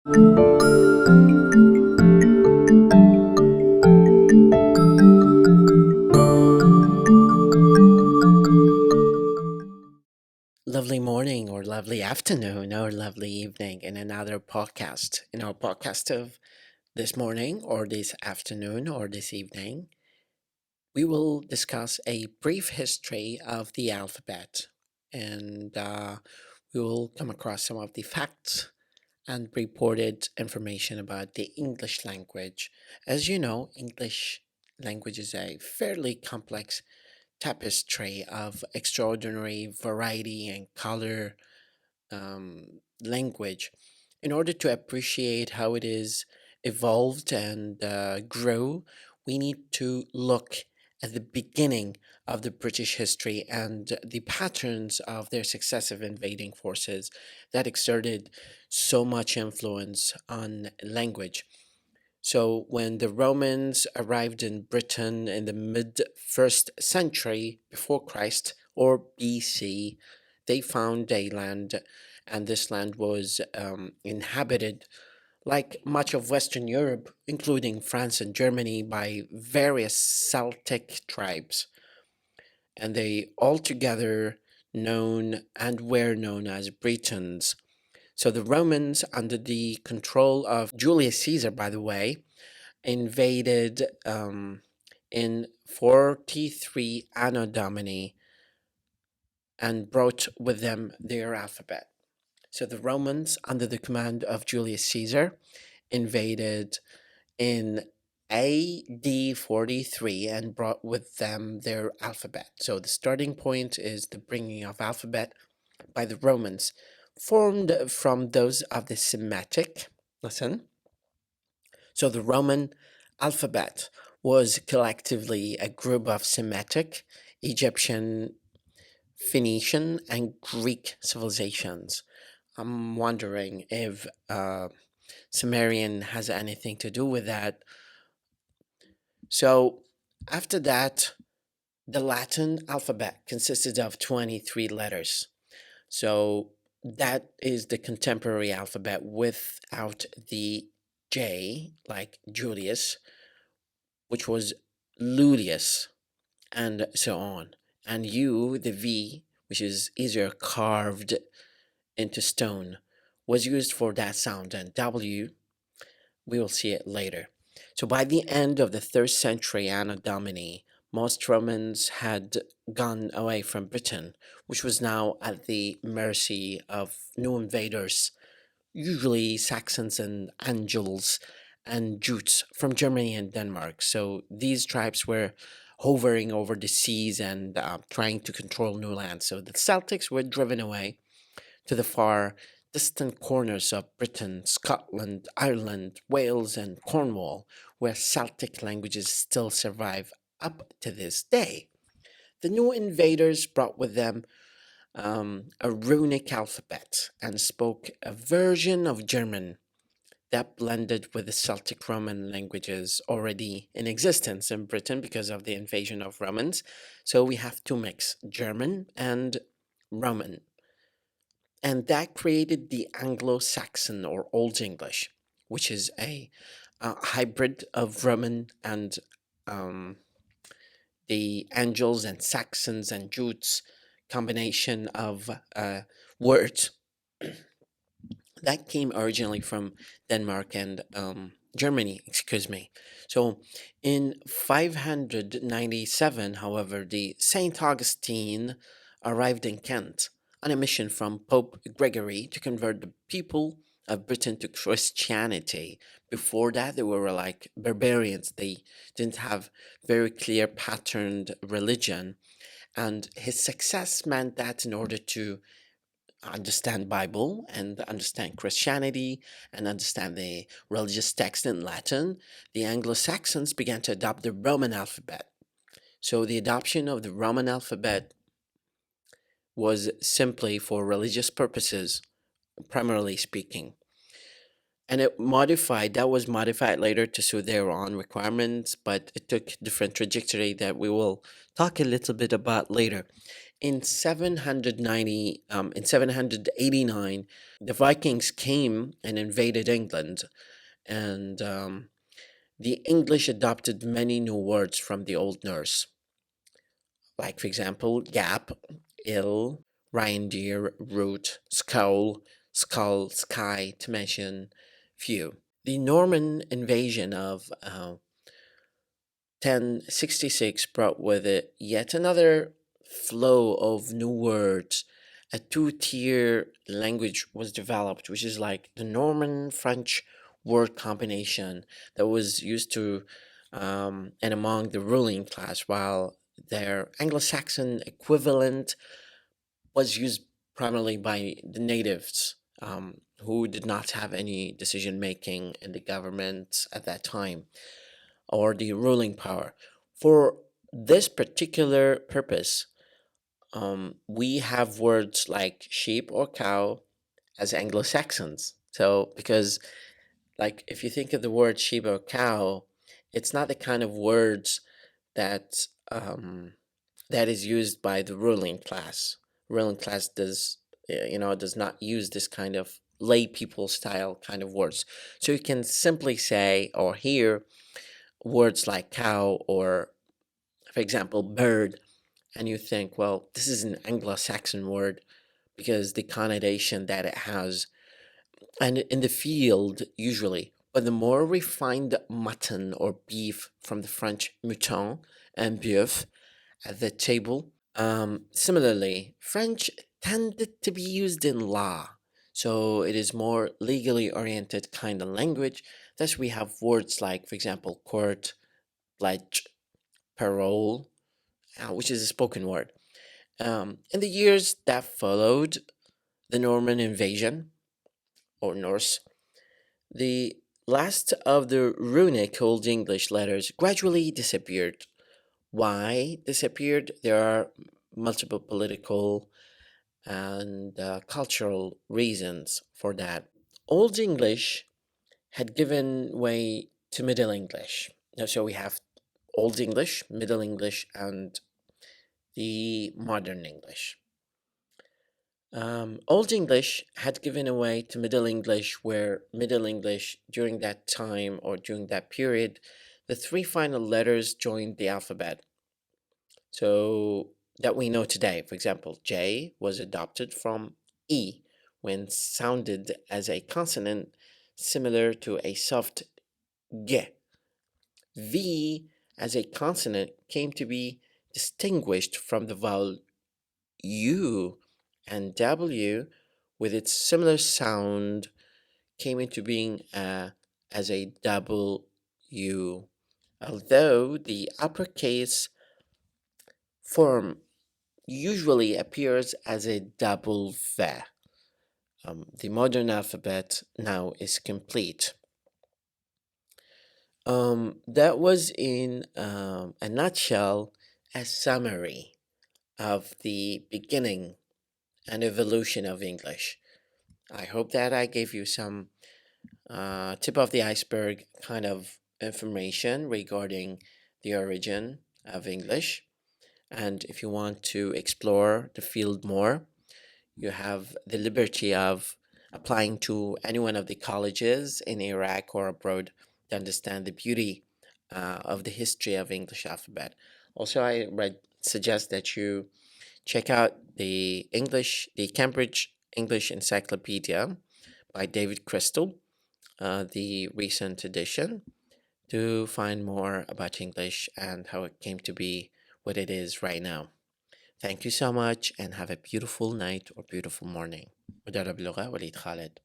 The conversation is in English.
Lovely morning, or lovely afternoon, or lovely evening in another podcast. In our podcast of this morning, or this afternoon, or this evening, we will discuss a brief history of the alphabet, and we will come across some of the facts and reported information about the English language. As you know, English language is a fairly complex tapestry of extraordinary variety and color, language. In order to appreciate how it is evolved and grow, we need to look at the beginning of the British history and the patterns of their successive invading forces that exerted so much influence on language. So, when the Romans arrived in Britain in the mid first century before Christ, or BC, they found a land, and this land was inhabited, like much of Western Europe, including France and Germany, by various Celtic tribes, and they all together known and were known as Britons. So the Romans, under the control of Julius Caesar, by the way, invaded in 43 Anno Domini and brought with them their alphabet. So the Romans, under the command of Julius Caesar, invaded in AD 43 and brought with them their alphabet. So the starting point is the bringing of alphabet by the Romans, formed from those of the Semitic. Listen. So the Roman alphabet was collectively a group of Semitic, Egyptian, Phoenician, and Greek civilizations. I'm wondering if Sumerian has anything to do with that. So after that, the Latin alphabet consisted of 23 letters. So that is the contemporary alphabet without the J, like Julius, which was Lulius, and so on. And U, the V, which is easier carved into stone, was used for that sound, and W, we will see it later. So by the end of the third century Anno Domini, most Romans had gone away from Britain, which was now at the mercy of new invaders, usually Saxons and Angles and Jutes from Germany and Denmark. So these tribes were hovering over the seas and trying to control new lands. So the Celtics were driven away to the far distant corners of Britain, Scotland, Ireland, Wales, and Cornwall, where Celtic languages still survive up to this day. The new invaders brought with them a runic alphabet and spoke a version of German that blended with the Celtic Roman languages already in existence in Britain because of the invasion of Romans. So we have to mix German and Roman. And that created the Anglo Saxon or Old English, which is a hybrid of Roman and um, the Angles and Saxons and Jutes combination of words that came originally from Denmark and Germany, excuse me. So in 597, however, the Saint Augustine arrived in Kent on a mission from Pope Gregory to convert the people of Britain to Christianity. Before that, they were like barbarians. They didn't have very clear patterned religion. And his success meant that in order to understand Bible and understand Christianity and understand the religious text in Latin, the Anglo-Saxons began to adopt the Roman alphabet. So the adoption of the Roman alphabet was simply for religious purposes, primarily speaking. And that was modified later to suit their own requirements, but it took different trajectory that we will talk a little bit about later. In 789, the Vikings came and invaded England, and the English adopted many new words from the Old Norse, like, for example, gap, ill, reindeer, root, skull, sky, to mention few. The Norman invasion of 1066 brought with it yet another flow of new words. A two-tier language was developed, which is like the Norman French word combination that was used to and among the ruling class, while their Anglo Saxon equivalent was used primarily by the natives, who did not have any decision making in the government at that time, or the ruling power. For this particular purpose, we have words like sheep or cow as Anglo Saxons. So, because, like, if you think of the word sheep or cow, it's not the kind of words that that is used by the ruling class. Ruling class does not use this kind of lay people style kind of words. So you can simply say or hear words like cow or, for example, bird, and you think, well, this is an Anglo-Saxon word because the connotation that it has. And in the field, usually, but the more refined mutton or beef from the French mouton and bœuf at the table. Similarly, French tended to be used in law, so it is more legally oriented kind of language. Thus, we have words like, for example, court, pledge, parole, which is a spoken word. In the years that followed the Norman invasion, or Norse, the last of the runic Old English letters gradually disappeared. Why disappeared? There are multiple political and cultural reasons for that. Old English had given way to Middle English. So we have Old English, Middle English, and the Modern English. Old English had given away to Middle English, where Middle English, during that time or during that period, the three final letters joined the alphabet. So that we know today, for example, J was adopted from E when sounded as a consonant similar to a soft G. V as a consonant came to be distinguished from the vowel U, and W with its similar sound came into being as a double U, although the uppercase form usually appears as a double V. The modern alphabet now is complete. That was in a nutshell a summary of the beginning and evolution of English. I hope that I gave you some tip of the iceberg kind of information regarding the origin of English. And if you want to explore the field more, you have the liberty of applying to any one of the colleges in Iraq or abroad to understand the beauty of the history of English alphabet. Also, suggest that you check out the Cambridge English Encyclopedia by David Crystal, the recent edition, to find more about English and how it came to be what it is right now. Thank you so much and have a beautiful night or beautiful morning. مدرب لغة وليد خالد.